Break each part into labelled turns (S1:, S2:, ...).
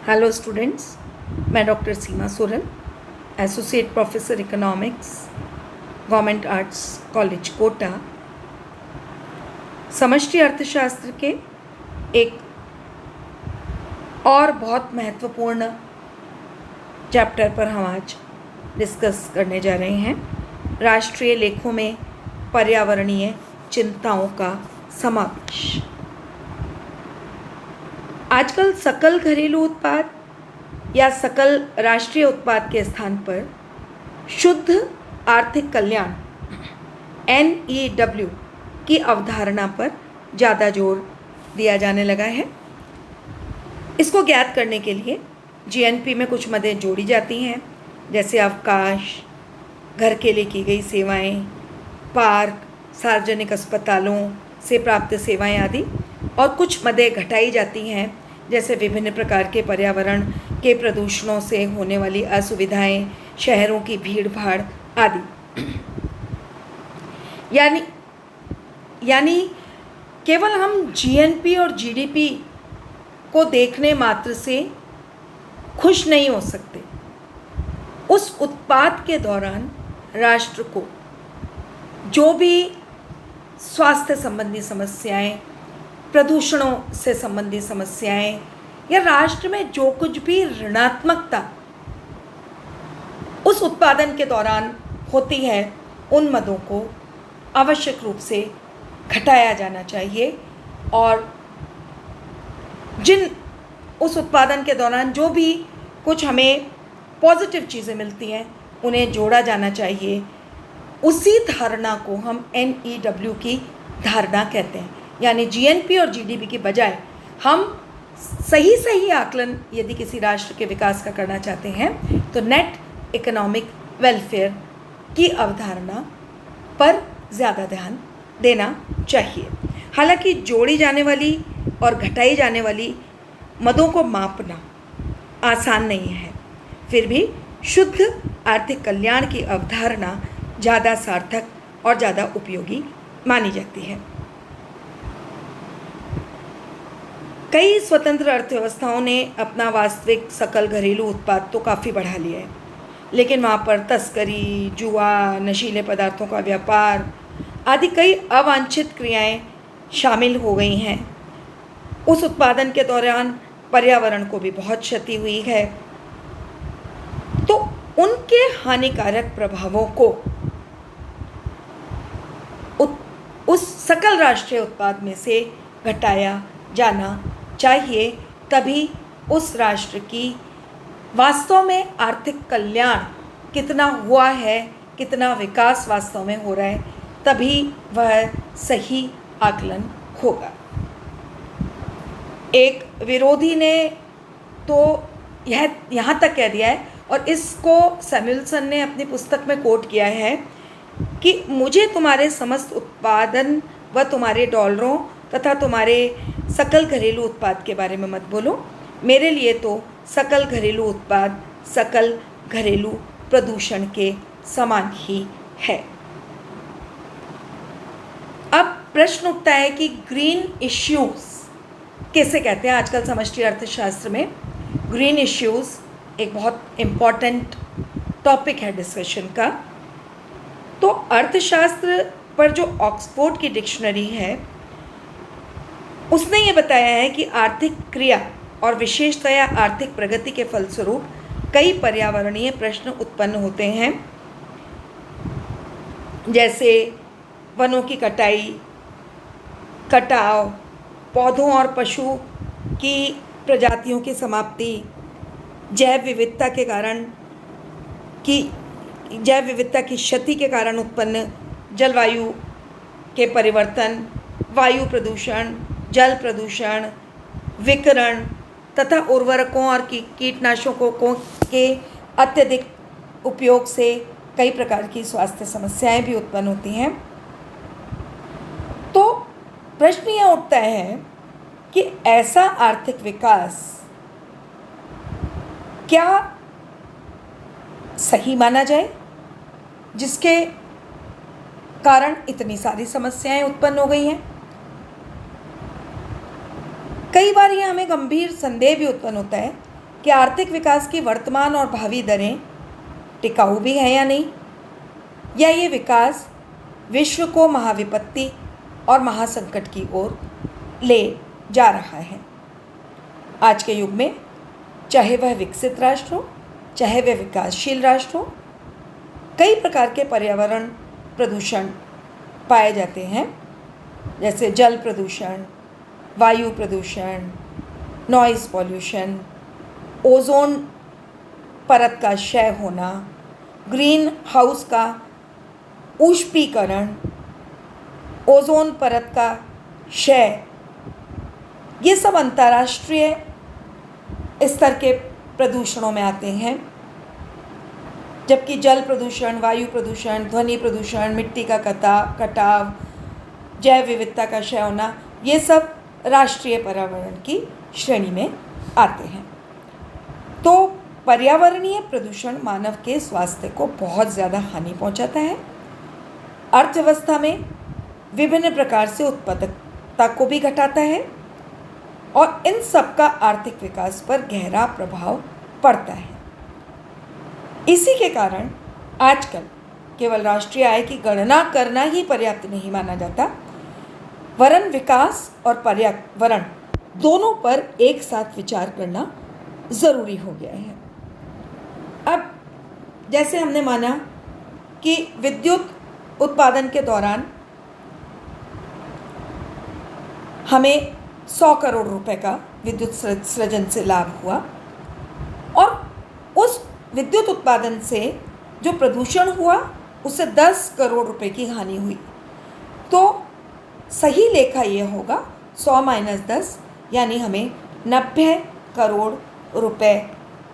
S1: Hello students, मैं doctor Seema Soral, associate professor economics, government arts college Kota. समष्टि अर्थशास्त्र के एक और बहुत महत्वपूर्ण चैप्टर पर हम आज डिस्कस करने जा रहे हैं। राष्ट्रीय लेखों में पर्यावरणीय चिंताओं का समावेश। आजकल सकल घरेलू उत्पाद या सकल राष्ट्रीय उत्पाद के स्थान पर शुद्ध आर्थिक कल्याण NEW की अवधारणा पर ज़्यादा जोर दिया जाने लगा है। इसको ज्ञात करने के लिए GNP में कुछ मदें जोड़ी जाती हैं, जैसे अवकाश, घर के लिए की गई सेवाएं, पार्क, सार्वजनिक अस्पतालों से प्राप्त सेवाएं आदि, और कुछ मदें घटाई जाती हैं, जैसे विभिन्न प्रकार के पर्यावरण के प्रदूषणों से होने वाली असुविधाएं, शहरों की भीड़ भाड़ आदि। यानी केवल हम GNP और GDP को देखने मात्र से खुश नहीं हो सकते। उस उत्पाद के दौरान राष्ट्र को जो भी स्वास्थ्य संबंधी समस्याएं, प्रदूषणों से संबंधी समस्याएं, या राष्ट्र में जो कुछ भी ऋणात्मकता उस उत्पादन के दौरान होती है, उन मदों को आवश्यक रूप से घटाया जाना चाहिए, और उस उत्पादन के दौरान जो भी कुछ हमें पॉजिटिव चीज़ें मिलती हैं, उन्हें जोड़ा जाना चाहिए। उसी धारणा को हम NEW की धारणा कहते हैं। यानी GNP और GDP की बजाय हम सही आकलन यदि किसी राष्ट्र के विकास का करना चाहते हैं, तो नेट इकोनॉमिक वेलफेयर की अवधारणा पर ज़्यादा ध्यान देना चाहिए। हालांकि जोड़ी जाने वाली और घटाई जाने वाली मदों को मापना आसान नहीं है, फिर भी शुद्ध आर्थिक कल्याण की अवधारणा ज़्यादा सार्थक और ज़्यादा उपयोगी मानी जाती है। कई स्वतंत्र अर्थव्यवस्थाओं ने अपना वास्तविक सकल घरेलू उत्पाद तो काफ़ी बढ़ा लिया है, लेकिन वहाँ पर तस्करी, जुआ, नशीले पदार्थों का व्यापार आदि कई अवांछित क्रियाएं शामिल हो गई हैं। उस उत्पादन के दौरान पर्यावरण को भी बहुत क्षति हुई है, तो उनके हानिकारक प्रभावों को उस सकल राष्ट्रीय उत्पाद में से घटाया जाना चाहिए। तभी उस राष्ट्र की वास्तव में आर्थिक कल्याण कितना हुआ है, कितना विकास वास्तव में हो रहा है, तभी वह सही आकलन होगा। एक विरोधी ने तो यह यहाँ तक कह दिया है, और इसको सैमुअल्सन ने अपनी पुस्तक में कोट किया है, कि मुझे तुम्हारे समस्त उत्पादन व तुम्हारे डॉलरों तथा तुम्हारे सकल घरेलू उत्पाद के बारे में मत बोलो। मेरे लिए तो सकल घरेलू उत्पाद सकल घरेलू प्रदूषण के समान ही है। अब प्रश्न उठता है कि ग्रीन इश्यूज किसे कहते हैं। आजकल समष्टि अर्थशास्त्र में ग्रीन इश्यूज एक बहुत इम्पॉर्टेंट टॉपिक है डिस्कशन का। तो अर्थशास्त्र पर जो ऑक्सफोर्ड की डिक्शनरी है, उसने ये बताया है कि आर्थिक क्रिया और विशेषतया आर्थिक प्रगति के फलस्वरूप कई पर्यावरणीय प्रश्न उत्पन्न होते हैं, जैसे वनों की कटाव, पौधों और पशु की प्रजातियों की समाप्ति, जैव विविधता की क्षति के कारण उत्पन्न जलवायु के परिवर्तन, वायु प्रदूषण, जल प्रदूषण, विकिरण तथा उर्वरकों और कीटनाशकों के अत्यधिक उपयोग से कई प्रकार की स्वास्थ्य समस्याएं भी उत्पन्न होती हैं। तो प्रश्न यह उठता है कि ऐसा आर्थिक विकास क्या सही माना जाए, जिसके कारण इतनी सारी समस्याएं उत्पन्न हो गई हैं। कई बार ये हमें गंभीर संदेह भी उत्पन्न होता है कि आर्थिक विकास की वर्तमान और भावी दरें टिकाऊ भी हैं या नहीं, या ये विकास विश्व को महाविपत्ति और महासंकट की ओर ले जा रहा है। आज के युग में चाहे वह विकसित राष्ट्र हो, चाहे वह विकासशील राष्ट्र हो, कई प्रकार के पर्यावरण प्रदूषण पाए जाते हैं, जैसे जल प्रदूषण, वायु प्रदूषण, नॉइज़ पॉल्यूशन, ओजोन परत का क्षय होना, ग्रीन हाउस का ऊष्मीकरण, ओजोन परत का क्षय, ये सब अंतर्राष्ट्रीय स्तर के प्रदूषणों में आते हैं। जबकि जल प्रदूषण, वायु प्रदूषण, ध्वनि प्रदूषण, मिट्टी का कटाव, जैव विविधता का क्षय होना, ये सब राष्ट्रीय पर्यावरण की श्रेणी में आते हैं। तो पर्यावरणीय प्रदूषण मानव के स्वास्थ्य को बहुत ज़्यादा हानि पहुंचाता है, अर्थव्यवस्था में विभिन्न प्रकार से उत्पादकता को भी घटाता है और इन सब का आर्थिक विकास पर गहरा प्रभाव पड़ता है। इसी के कारण आजकल केवल राष्ट्रीय आय की गणना करना ही पर्याप्त नहीं माना जाता, वरन विकास और पर्यावरण दोनों पर एक साथ विचार करना ज़रूरी हो गया है। अब जैसे हमने माना कि विद्युत उत्पादन के दौरान हमें 100 करोड़ रुपए का विद्युत सृजन से लाभ हुआ और उस विद्युत उत्पादन से जो प्रदूषण हुआ उससे 10 करोड़ रुपए की हानि हुई, तो सही लेखा ये होगा 100 माइनस 10, यानी हमें 90 करोड़ रुपए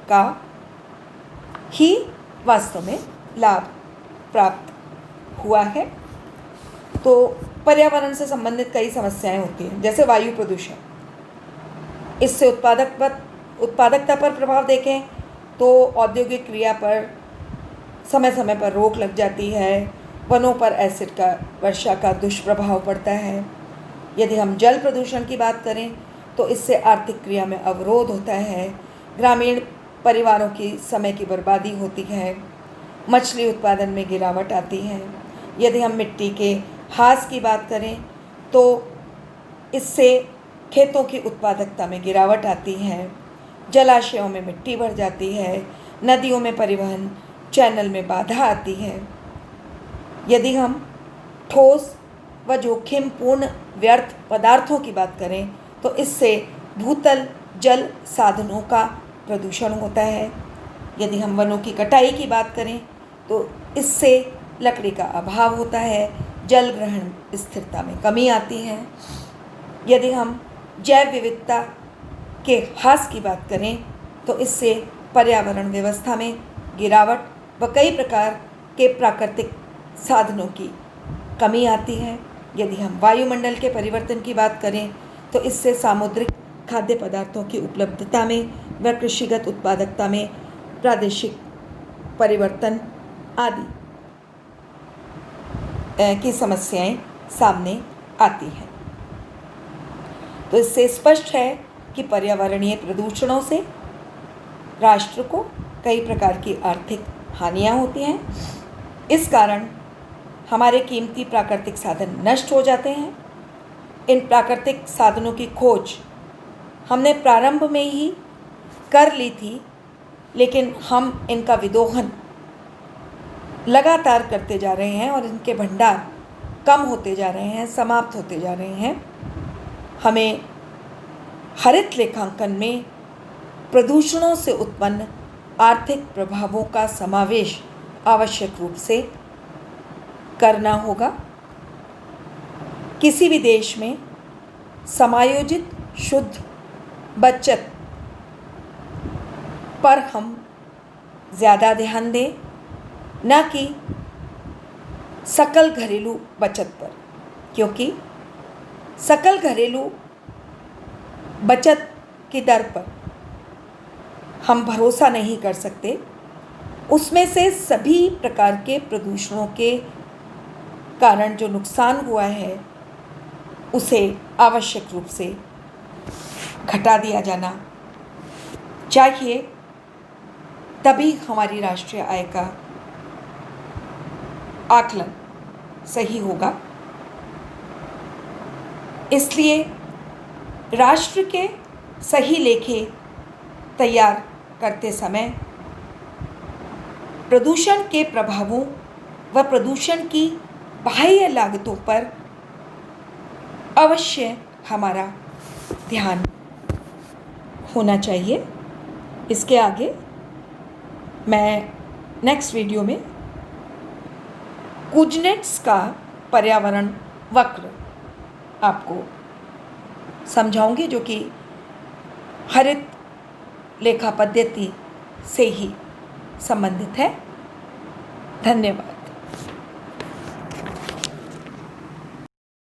S1: का ही वास्तव में लाभ प्राप्त हुआ है। तो पर्यावरण से संबंधित कई समस्याएं होती हैं, जैसे वायु प्रदूषण। इससे उत्पादकता पर प्रभाव देखें तो औद्योगिक क्रिया पर समय समय पर रोक लग जाती है, वनों पर एसिड का वर्षा का दुष्प्रभाव पड़ता है। यदि हम जल प्रदूषण की बात करें तो इससे आर्थिक क्रिया में अवरोध होता है, ग्रामीण परिवारों की समय की बर्बादी होती है, मछली उत्पादन में गिरावट आती है। यदि हम मिट्टी के ह्रास की बात करें तो इससे खेतों की उत्पादकता में गिरावट आती है, जलाशयों में मिट्टी भर जाती है, नदियों में परिवहन चैनल में बाधा आती है। यदि हम ठोस व जोखिमपूर्ण व्यर्थ पदार्थों की बात करें तो इससे भूतल जल साधनों का प्रदूषण होता है। यदि हम वनों की कटाई की बात करें तो इससे लकड़ी का अभाव होता है, जल ग्रहण स्थिरता में कमी आती है। यदि हम जैव विविधता के ह्रास की बात करें तो इससे पर्यावरण व्यवस्था में गिरावट व कई प्रकार के प्राकृतिक साधनों की कमी आती है। यदि हम वायुमंडल के परिवर्तन की बात करें तो इससे सामुद्रिक खाद्य पदार्थों की उपलब्धता में व कृषिगत उत्पादकता में प्रादेशिक परिवर्तन आदि की समस्याएं सामने आती हैं। तो इससे स्पष्ट है कि पर्यावरणीय प्रदूषणों से राष्ट्र को कई प्रकार की आर्थिक हानियां होती हैं। इस कारण हमारे कीमती प्राकृतिक साधन नष्ट हो जाते हैं। इन प्राकृतिक साधनों की खोज हमने प्रारंभ में ही कर ली थी, लेकिन हम इनका विदोहन लगातार करते जा रहे हैं और इनके भंडार कम होते जा रहे हैं, समाप्त होते जा रहे हैं। हमें हरित लेखांकन में प्रदूषणों से उत्पन्न आर्थिक प्रभावों का समावेश आवश्यक रूप से करना होगा। किसी भी देश में समायोजित शुद्ध बचत पर हम ज़्यादा ध्यान दें, न कि सकल घरेलू बचत पर, क्योंकि सकल घरेलू बचत की दर पर हम भरोसा नहीं कर सकते। उसमें से सभी प्रकार के प्रदूषणों के कारण जो नुकसान हुआ है उसे आवश्यक रूप से घटा दिया जाना चाहिए, तभी हमारी राष्ट्रीय आय का आकलन सही होगा। इसलिए राष्ट्र के सही लेखे तैयार करते समय प्रदूषण के प्रभावों व प्रदूषण की बाह्य लागतों पर अवश्य हमारा ध्यान होना चाहिए। इसके आगे मैं नेक्स्ट वीडियो में कुजनेट्स का पर्यावरण वक्र आपको समझाऊंगी, जो कि हरित लेखा पद्धति से ही संबंधित है। धन्यवाद।